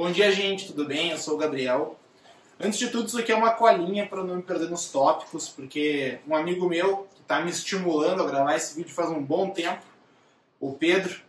Bom dia, gente, tudo bem? Eu sou o Gabriel. Antes de tudo, isso aqui é uma colinha para não me perder nos tópicos, porque um amigo meu, que está me estimulando a gravar esse vídeo faz um bom tempo, o Pedro,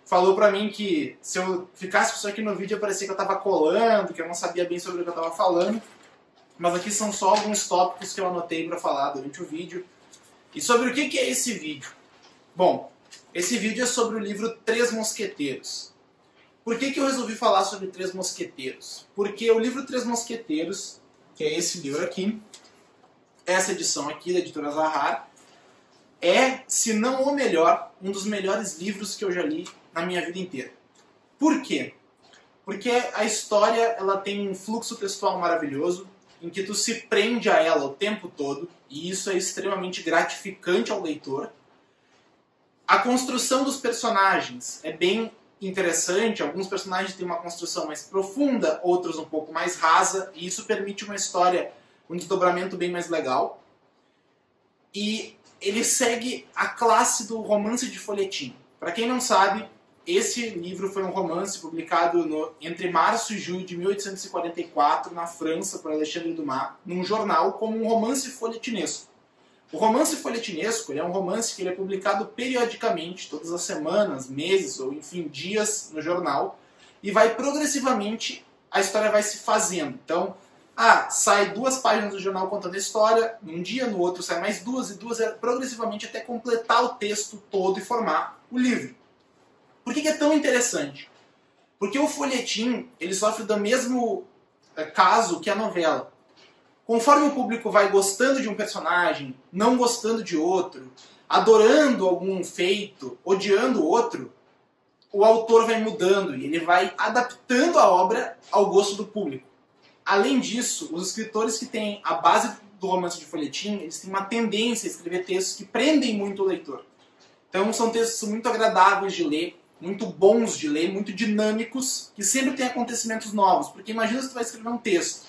falou para mim que se eu ficasse com isso aqui no vídeo, ia parecer que eu estava colando, que eu não sabia bem sobre o que eu estava falando. Mas aqui são só alguns tópicos que eu anotei para falar durante o vídeo. E sobre o que é esse vídeo? Bom, esse vídeo é sobre o livro Três Mosqueteiros. Por que eu resolvi falar sobre Três Mosqueteiros? Porque o livro Três Mosqueteiros, que é esse livro aqui, essa edição aqui da editora Zahar, é, se não o melhor, um dos melhores livros que eu já li na minha vida inteira. Por quê? Porque a história ela tem um fluxo textual maravilhoso, em que tu se prende a ela o tempo todo, e isso é extremamente gratificante ao leitor. A construção dos personagens é bem interessante, alguns personagens têm uma construção mais profunda, outros um pouco mais rasa, e isso permite uma história, um desdobramento bem mais legal. E ele segue a classe do romance de folhetim. Para quem não sabe, esse livro foi um romance publicado entre março e julho de 1844 na França por Alexandre Dumas, num jornal como um romance folhetinesco. O romance folhetinesco é um romance que ele é publicado periodicamente, todas as semanas, meses ou enfim dias no jornal, e vai progressivamente, a história vai se fazendo. Então, sai 2 páginas do jornal contando a história, num dia, no outro sai mais 2 e 2, progressivamente até completar o texto todo e formar o livro. Por que é tão interessante? Porque o folhetim ele sofre do mesmo caso que a novela. Conforme o público vai gostando de um personagem, não gostando de outro, adorando algum feito, odiando outro, o autor vai mudando e ele vai adaptando a obra ao gosto do público. Além disso, os escritores que têm a base do romance de folhetim, eles têm uma tendência a escrever textos que prendem muito o leitor. Então são textos muito agradáveis de ler, muito bons de ler, muito dinâmicos, que sempre tem acontecimentos novos. Porque imagina se tu vai escrever um texto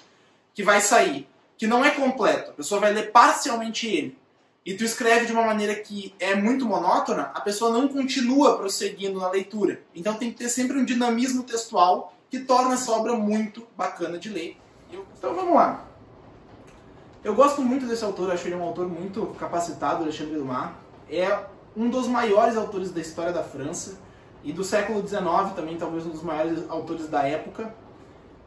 que vai sair, que não é completo, a pessoa vai ler parcialmente ele, e tu escreve de uma maneira que é muito monótona, a pessoa não continua prosseguindo na leitura. Então tem que ter sempre um dinamismo textual que torna essa obra muito bacana de ler. Então vamos lá. Eu gosto muito desse autor, acho ele um autor muito capacitado, Alexandre Dumas. É um dos maiores autores da história da França, e do século XIX também, talvez um dos maiores autores da época.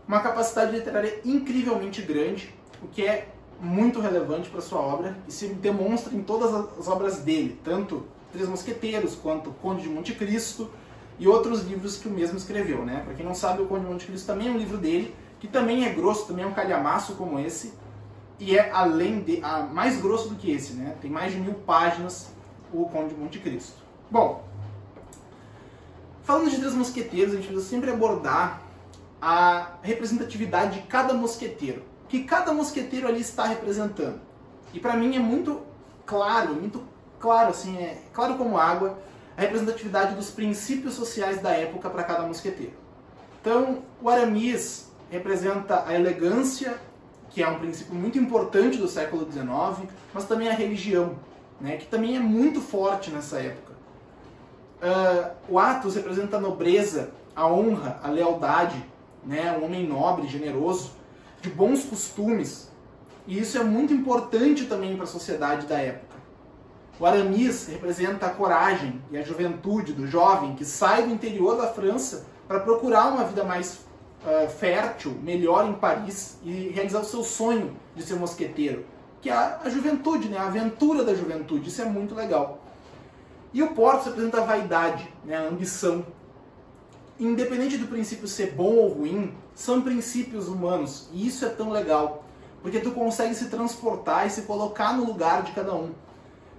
Uma capacidade literária incrivelmente grande, o que é muito relevante para sua obra e se demonstra em todas as obras dele, tanto Três Mosqueteiros quanto Conde de Monte Cristo e outros livros que o mesmo escreveu, né? Para quem não sabe, o Conde de Monte Cristo também é um livro dele, que também é grosso, também é um calhamaço como esse, e é mais grosso do que esse, né? Tem mais de 1000 páginas o Conde de Monte Cristo. Bom, falando de Três Mosqueteiros, a gente precisa sempre abordar a representatividade de cada mosqueteiro. O que cada mosqueteiro ali está representando. E para mim é muito claro assim, é claro como água, a representatividade dos princípios sociais da época para cada mosqueteiro. Então, o Aramis representa a elegância, que é um princípio muito importante do século XIX, mas também a religião, né, que também é muito forte nessa época. O Athos representa a nobreza, a honra, a lealdade, né, um homem nobre, generoso, de bons costumes, e isso é muito importante também para a sociedade da época. O Aramis representa a coragem e a juventude do jovem que sai do interior da França para procurar uma vida mais fértil, melhor em Paris e realizar o seu sonho de ser mosqueteiro, que é a juventude, né, a aventura da juventude, isso é muito legal. E o Porthos representa a vaidade, né, a ambição. Independente do princípio ser bom ou ruim, são princípios humanos, e isso é tão legal, porque tu consegue se transportar e se colocar no lugar de cada um,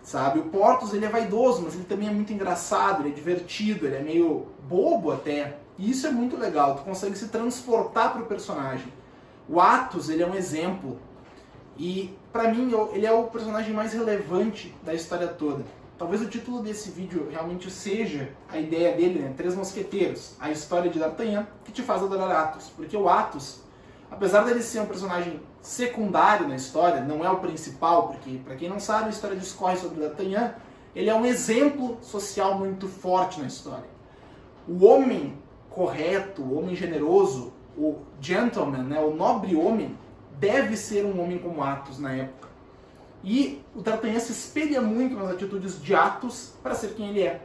sabe? O Porthos, ele é vaidoso, mas ele também é muito engraçado, ele é divertido, ele é meio bobo até, e isso é muito legal, tu consegue se transportar para o personagem. O Athos, ele é um exemplo, e para mim ele é o personagem mais relevante da história toda. Talvez o título desse vídeo realmente seja a ideia dele, né? Três Mosqueteiros, a história de D'Artagnan, que te faz adorar Athos. Porque o Athos, apesar dele ser um personagem secundário na história, não é o principal, porque, para quem não sabe, a história discorre sobre D'Artagnan, ele é um exemplo social muito forte na história. O homem correto, o homem generoso, o gentleman, né, o nobre homem, deve ser um homem como Athos na época. E o D'Artagnan se espelha muito nas atitudes de Athos para ser quem ele é.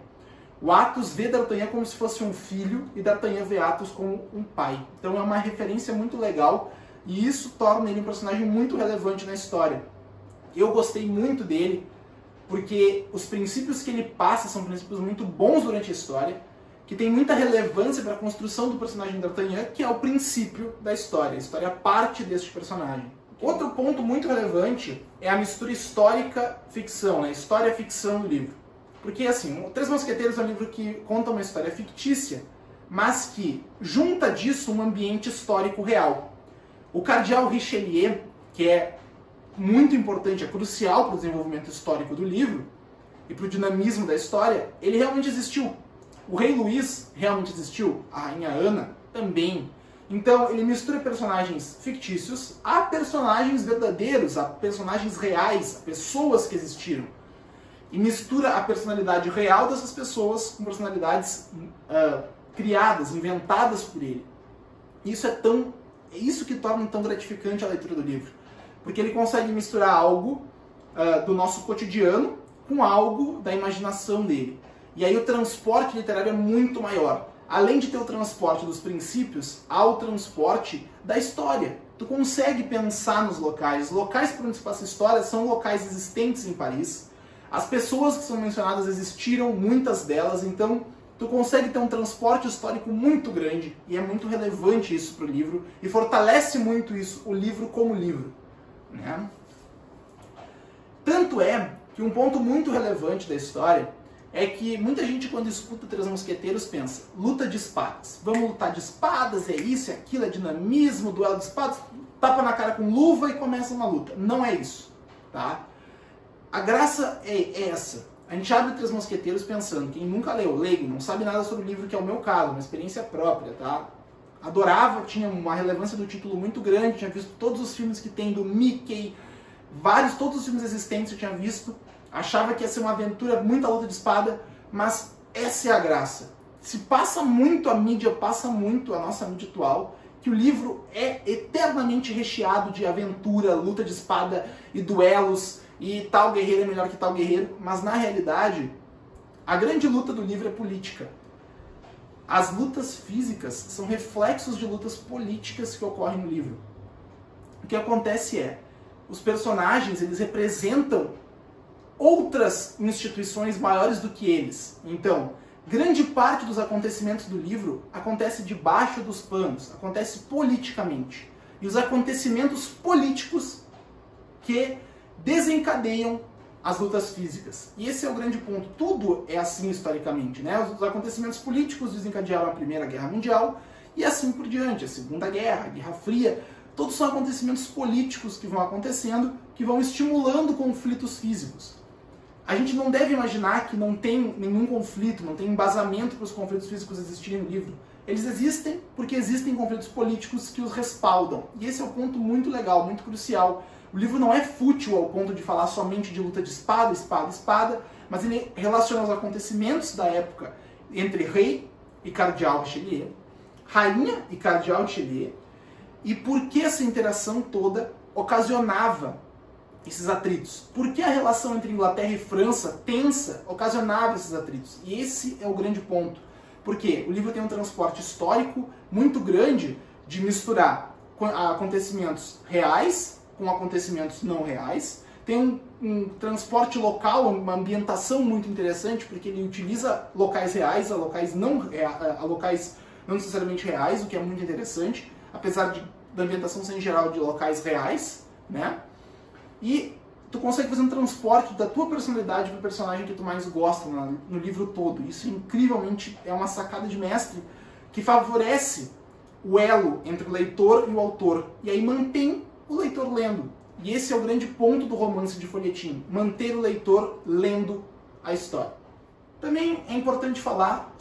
O Athos vê D'Artagnan como se fosse um filho e D'Artagnan vê Athos como um pai. Então é uma referência muito legal e isso torna ele um personagem muito relevante na história. Eu gostei muito dele porque os princípios que ele passa são princípios muito bons durante a história, que tem muita relevância para a construção do personagem D'Artagnan, que é o princípio da história. A história parte deste personagem. Outro ponto muito relevante é a mistura histórica-ficção, né? História-ficção do livro. Porque, assim, Três Mosqueteiros é um livro que conta uma história fictícia, mas que junta disso um ambiente histórico real. O cardeal Richelieu, que é muito importante, é crucial para o desenvolvimento histórico do livro e para o dinamismo da história, ele realmente existiu. O rei Luís realmente existiu, a rainha Ana também. Então ele mistura personagens fictícios a personagens verdadeiros, a personagens reais, a pessoas que existiram. E mistura a personalidade real dessas pessoas com personalidades criadas, inventadas por ele. Isso é isso que torna tão gratificante a leitura do livro. Porque ele consegue misturar algo do nosso cotidiano com algo da imaginação dele. E aí o transporte literário é muito maior. Além de ter o transporte dos princípios, há o transporte da história. Tu consegue pensar nos locais. Locais por onde se passa a história são locais existentes em Paris. As pessoas que são mencionadas existiram, muitas delas, então tu consegue ter um transporte histórico muito grande. E é muito relevante isso para o livro. E fortalece muito isso, o livro como livro. Né? Tanto é que um ponto muito relevante da história é que muita gente, quando escuta Três Mosqueteiros, pensa, luta de espadas. Vamos lutar de espadas, é isso, é aquilo, é dinamismo, duelo de espadas, tapa na cara com luva e começa uma luta. Não é isso, tá? A graça é essa. A gente abre Três Mosqueteiros pensando, quem nunca leu, leigo, não sabe nada sobre o livro, que é o meu caso, uma experiência própria, tá? Adorava, tinha uma relevância do título muito grande, tinha visto todos os filmes que tem do Mickey, todos os filmes existentes eu tinha visto, achava que ia ser uma aventura, muita luta de espada, mas essa é a graça. Se passa muito a mídia, passa muito a nossa mídia atual, que o livro é eternamente recheado de aventura, luta de espada e duelos, e tal guerreiro é melhor que tal guerreiro, mas na realidade, a grande luta do livro é política. As lutas físicas são reflexos de lutas políticas que ocorrem no livro. O que acontece é, os personagens, eles representam outras instituições maiores do que eles. Então, grande parte dos acontecimentos do livro acontece debaixo dos panos, acontece politicamente. E os acontecimentos políticos que desencadeiam as lutas físicas. E esse é o grande ponto. Tudo é assim historicamente, né? Os acontecimentos políticos desencadearam a Primeira Guerra Mundial e assim por diante. A Segunda Guerra, a Guerra Fria, todos são acontecimentos políticos que vão acontecendo, que vão estimulando conflitos físicos. A gente não deve imaginar que não tem nenhum conflito, não tem embasamento para os conflitos físicos existirem no livro. Eles existem porque existem conflitos políticos que os respaldam. E esse é um ponto muito legal, muito crucial. O livro não é fútil ao ponto de falar somente de luta de espada, espada, espada, mas ele relaciona os acontecimentos da época entre rei e cardeal Richelieu, rainha e cardeal Richelieu, e por que essa interação toda ocasionava esses atritos. Por que a relação entre Inglaterra e França, tensa, ocasionava esses atritos? E esse é o grande ponto. Porque o livro tem um transporte histórico muito grande de misturar acontecimentos reais com acontecimentos não reais. Tem um transporte local, uma ambientação muito interessante, porque ele utiliza locais reais a locais não necessariamente reais, o que é muito interessante, apesar da ambientação ser em geral de locais reais, né? E tu consegue fazer um transporte da tua personalidade para o personagem que tu mais gosta no livro todo. Isso incrivelmente é uma sacada de mestre que favorece o elo entre o leitor e o autor. E aí mantém o leitor lendo. E esse é o grande ponto do romance de folhetim. Manter o leitor lendo a história. Também é importante falar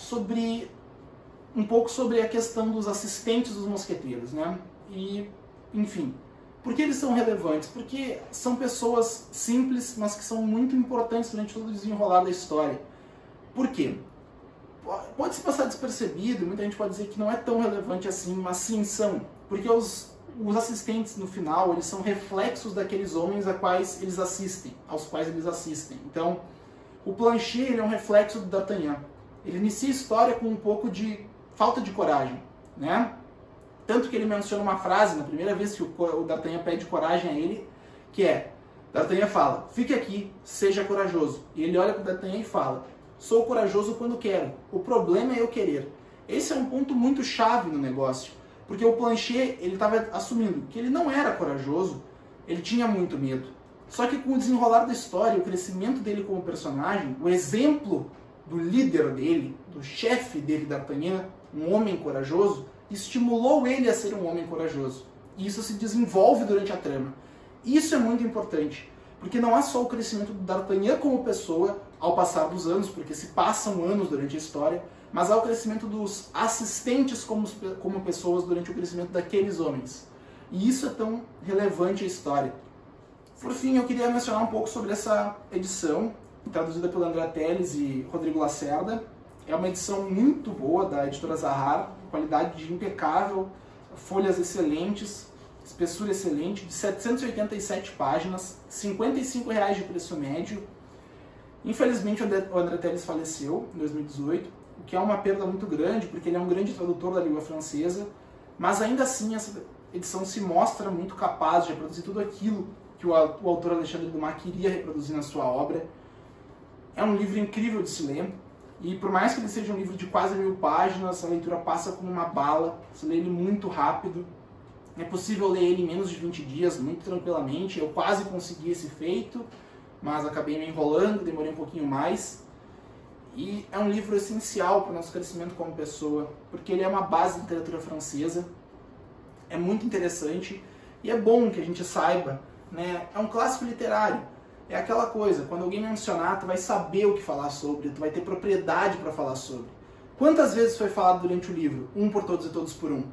um pouco sobre a questão dos assistentes dos mosqueteiros, né? E, enfim... Por que eles são relevantes? Porque são pessoas simples, mas que são muito importantes durante todo o desenrolar da história. Por quê? pode se passar despercebido, muita gente pode dizer que não é tão relevante assim, mas sim são, porque os assistentes no final, eles são reflexos daqueles homens aos quais eles assistem. Então, o Planchet, ele é um reflexo do D'Artagnan. Ele inicia a história com um pouco de falta de coragem, né? Tanto que ele menciona uma frase, na primeira vez que o D'Artagnan pede coragem a ele, que é, D'Artagnan fala, fique aqui, seja corajoso. E ele olha para o D'Artagnan e fala, sou corajoso quando quero, o problema é eu querer. Esse é um ponto muito chave no negócio, porque o Planchet, ele estava assumindo que ele não era corajoso, ele tinha muito medo. Só que com o desenrolar da história, o crescimento dele como personagem, o exemplo do líder dele, do chefe dele, D'Artagnan, um homem corajoso, estimulou ele a ser um homem corajoso. E isso se desenvolve durante a trama. Isso é muito importante, porque não há só o crescimento do D'Artagnan como pessoa ao passar dos anos, porque se passam anos durante a história, mas há o crescimento dos assistentes como pessoas durante o crescimento daqueles homens. E isso é tão relevante à história. Por fim, eu queria mencionar um pouco sobre essa edição, traduzida pelo André Telles e Rodrigo Lacerda. É uma edição muito boa da editora Zahar, qualidade impecável, folhas excelentes, espessura excelente, de 787 páginas, R$ 55,00 de preço médio. Infelizmente o André Telles faleceu em 2018, o que é uma perda muito grande, porque ele é um grande tradutor da língua francesa, mas ainda assim essa edição se mostra muito capaz de reproduzir tudo aquilo que o autor Alexandre Dumas queria reproduzir na sua obra. É um livro incrível de se ler, e por mais que ele seja um livro de quase 1000 páginas, a leitura passa como uma bala, se lê ele muito rápido. É possível ler ele em menos de 20 dias, muito tranquilamente. Eu quase consegui esse feito, mas acabei me enrolando, demorei um pouquinho mais. E é um livro essencial para o nosso crescimento como pessoa, porque ele é uma base da literatura francesa, é muito interessante e é bom que a gente saiba, né? É um clássico literário, é aquela coisa, quando alguém mencionar, tu vai saber o que falar sobre, tu vai ter propriedade para falar sobre. Quantas vezes foi falado durante o livro? Um por todos e todos por um.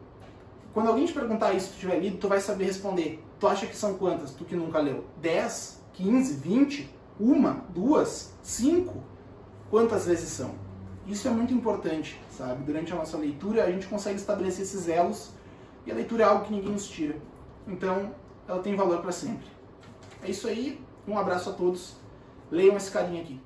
Quando alguém te perguntar isso, se tu tiver lido, tu vai saber responder. Tu acha que são quantas? Tu que nunca leu? 10? 15? 20? Uma? Duas? 5? Quantas vezes são? Isso é muito importante, sabe? Durante a nossa leitura, a gente consegue estabelecer esses elos, e a leitura é algo que ninguém nos tira. Então, ela tem valor para sempre. É isso aí, um abraço a todos. Leiam esse carinha aqui.